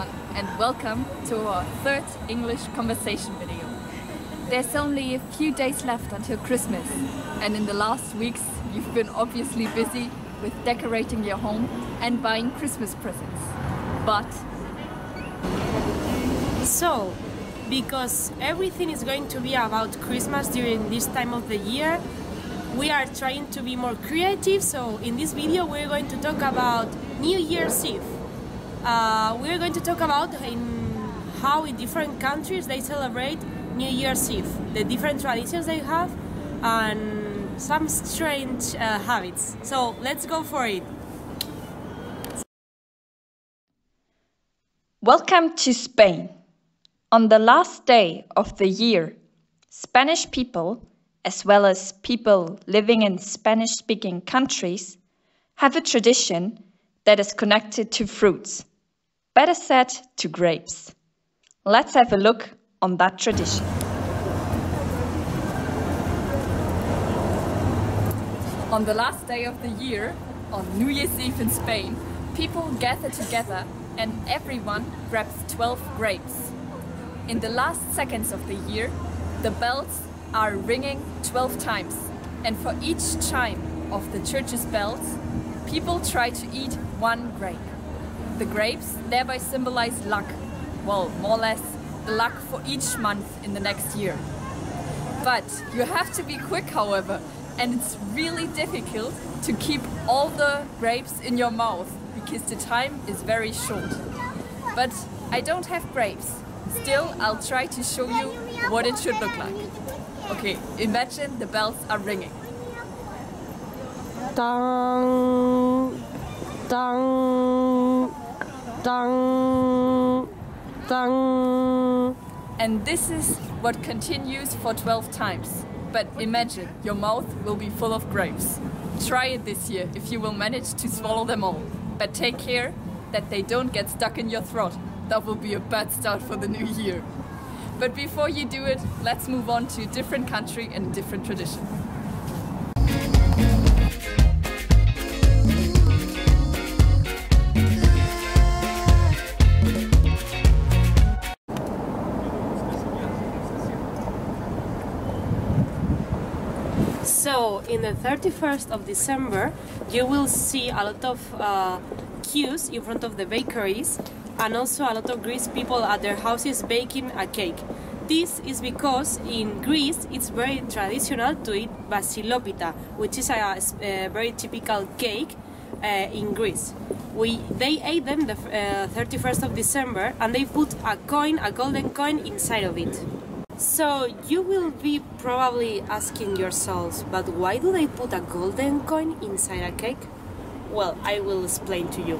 everyone, and welcome to our third English conversation video. There's only a few days left until Christmas, and in the last weeks you've been obviously busy with decorating your home and buying Christmas presents. But So, because everything is going to be about Christmas during this time of the year, we are trying to be more creative. So in this video we're going to talk about New Year's Eve. We're going to talk about how in different countries they celebrate New Year's Eve, the different traditions they have, and some strange habits. So let's go for it. Welcome to Spain. On the last day of the year, Spanish people, as well as people living in Spanish-speaking countries, have a tradition that is connected to fruits, better said, to grapes. Let's have a look on that tradition. on the last day of the year, on New Year's Eve in Spain, people gather together and everyone grabs 12 grapes. In the last seconds of the year, the bells are ringing 12 times, and for each chime of the church's bells, people try to eat one grape. The grapes thereby symbolize luck, well, more or less the luck for each month in the next year. But you have to be quick, however, and it's really difficult to keep all the grapes in your mouth because the time is very short. But I don't have grapes. Still, I'll try to show you what it should look like. Okay, imagine the bells are ringing. Dang, dang, dang, dang. And this is what continues for 12 times. But imagine, your mouth will be full of grapes. Try it this year if you will manage to swallow them all. But take care that they don't get stuck in your throat. That will be a bad start for the new year. But before you do it, let's move on to a different country and a different tradition. So, in the 31st of December, you will see a lot of queues in front of the bakeries, and also a lot of Greece people at their houses baking a cake. This is because in Greece it's very traditional to eat basilopita, which is a very typical cake in Greece. They ate them the 31st of December, and they put a coin, a golden coin, inside of it. So you will be probably asking yourselves, but why do they put a golden coin inside a cake? Well, I will explain to you.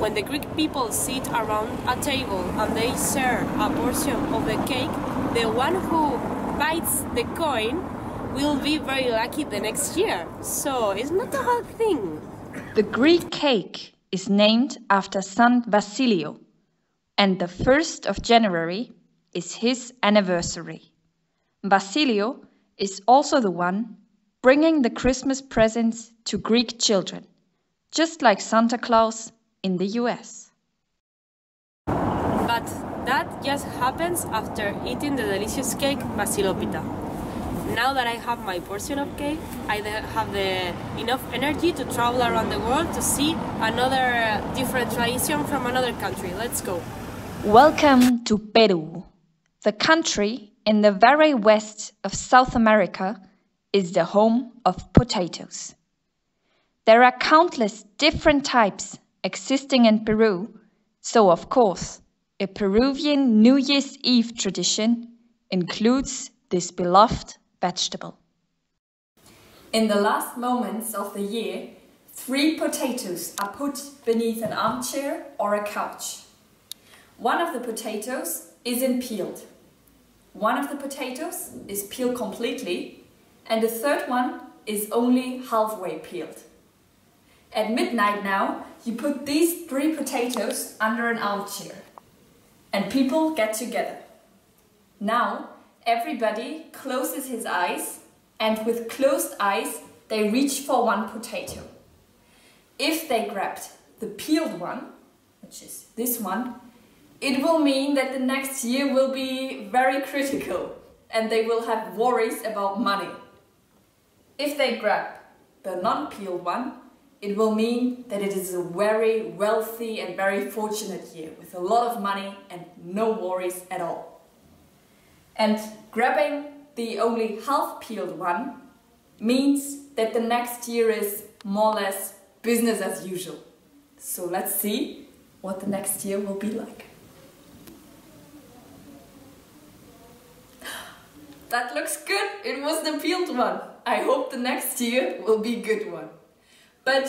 When the Greek people sit around a table and they share a portion of the cake, the one who bites the coin will be very lucky the next year. So it's not a bad thing. The Greek cake is named after Saint Basilio, and the 1st of January is his anniversary. Basilio is also the one bringing the Christmas presents to Greek children, just like Santa Claus in the US. But that just happens after eating the delicious cake basilopita. Now that I have my portion of cake, I have enough energy to travel around the world to see another different tradition from another country. Let's go. Welcome to Peru. The country in the very west of South America is the home of potatoes. There are countless different types existing in Peru, so of course, a Peruvian New Year's Eve tradition includes this beloved vegetable. In the last moments of the year, 3 potatoes are put beneath an armchair or a couch. One of the potatoes isn't peeled. One of the potatoes is peeled completely, and the third one is only halfway peeled. At midnight now, you put these 3 potatoes under an armchair, and people get together. Now, everybody closes his eyes, and with closed eyes, they reach for one potato. If they grabbed the peeled one, which is this one, It will mean that the next year will be very critical and they will have worries about money. If they grab the non-peeled one, it will mean that it is a very wealthy and very fortunate year with a lot of money and no worries at all. And grabbing the only half-peeled one means that the next year is more or less business as usual. So let's see what the next year will be like. That looks good. It was the peeled one. I hope the next year will be a good one. But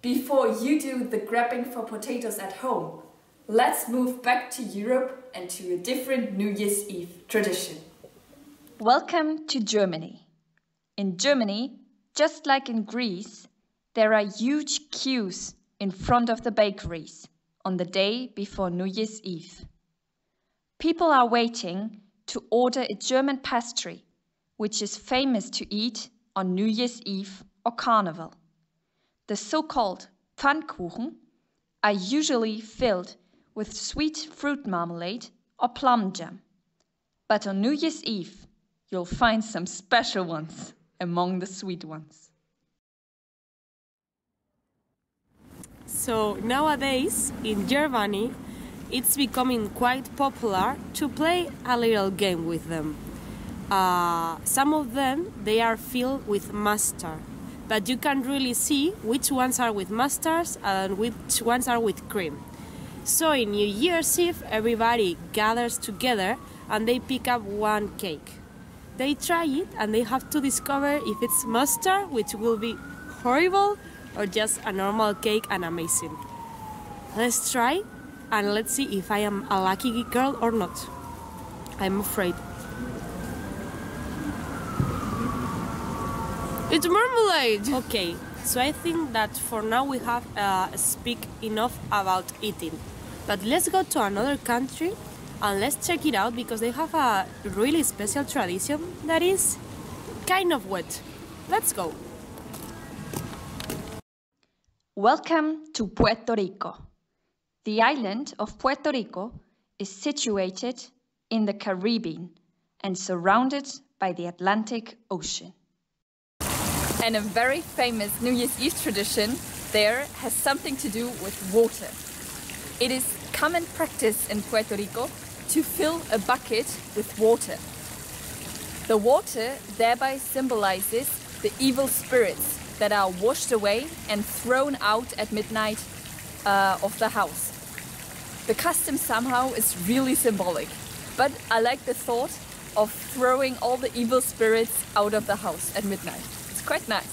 before you do the grabbing for potatoes at home, let's move back to Europe and to a different New Year's Eve tradition. Welcome to Germany. In Germany, just like in Greece, there are huge queues in front of the bakeries on the day before New Year's Eve. People are waiting to order a German pastry, which is famous to eat on New Year's Eve or Carnival. The so-called Pfannkuchen are usually filled with sweet fruit marmalade or plum jam. But on New Year's Eve, you'll find some special ones among the sweet ones. So nowadays, in Germany, it's becoming quite popular to play a little game with them. Some of them, they are filled with mustard, but you can really see which ones are with mustard and which ones are with cream. So in New Year's Eve, everybody gathers together and they pick up one cake. They try it and they have to discover if it's mustard, which will be horrible, or just a normal cake and amazing. Let's try and let's see if I am a lucky girl or not. I'm afraid. It's marmalade! Okay, so I think that for now we have speak enough about eating. But let's go to another country and let's check it out because they have a really special tradition that is kind of wet. Let's go! Welcome to Puerto Rico. The island of Puerto Rico is situated in the Caribbean and surrounded by the Atlantic Ocean. And a very famous New Year's Eve tradition there has something to do with water. It is common practice in Puerto Rico to fill a bucket with water. The water thereby symbolizes the evil spirits that are washed away and thrown out at midnight of the house. The custom somehow is really symbolic, but I like the thought of throwing all the evil spirits out of the house at midnight. It's quite nice.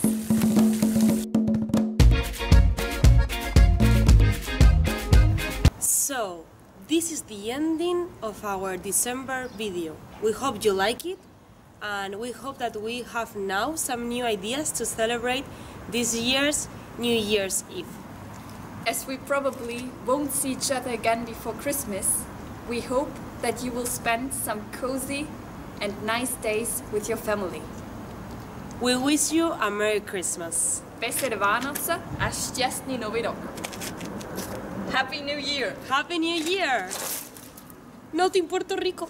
So, this is the ending of our December video. We hope you like it, and we hope that we have now some new ideas to celebrate this year's New Year's Eve. As we probably won't see each other again before Christmas, we hope that you will spend some cozy and nice days with your family. We wish you a Merry Christmas. Vesele Vánoce a šťastný nový rok. Happy New Year! Happy New Year! Not in Puerto Rico.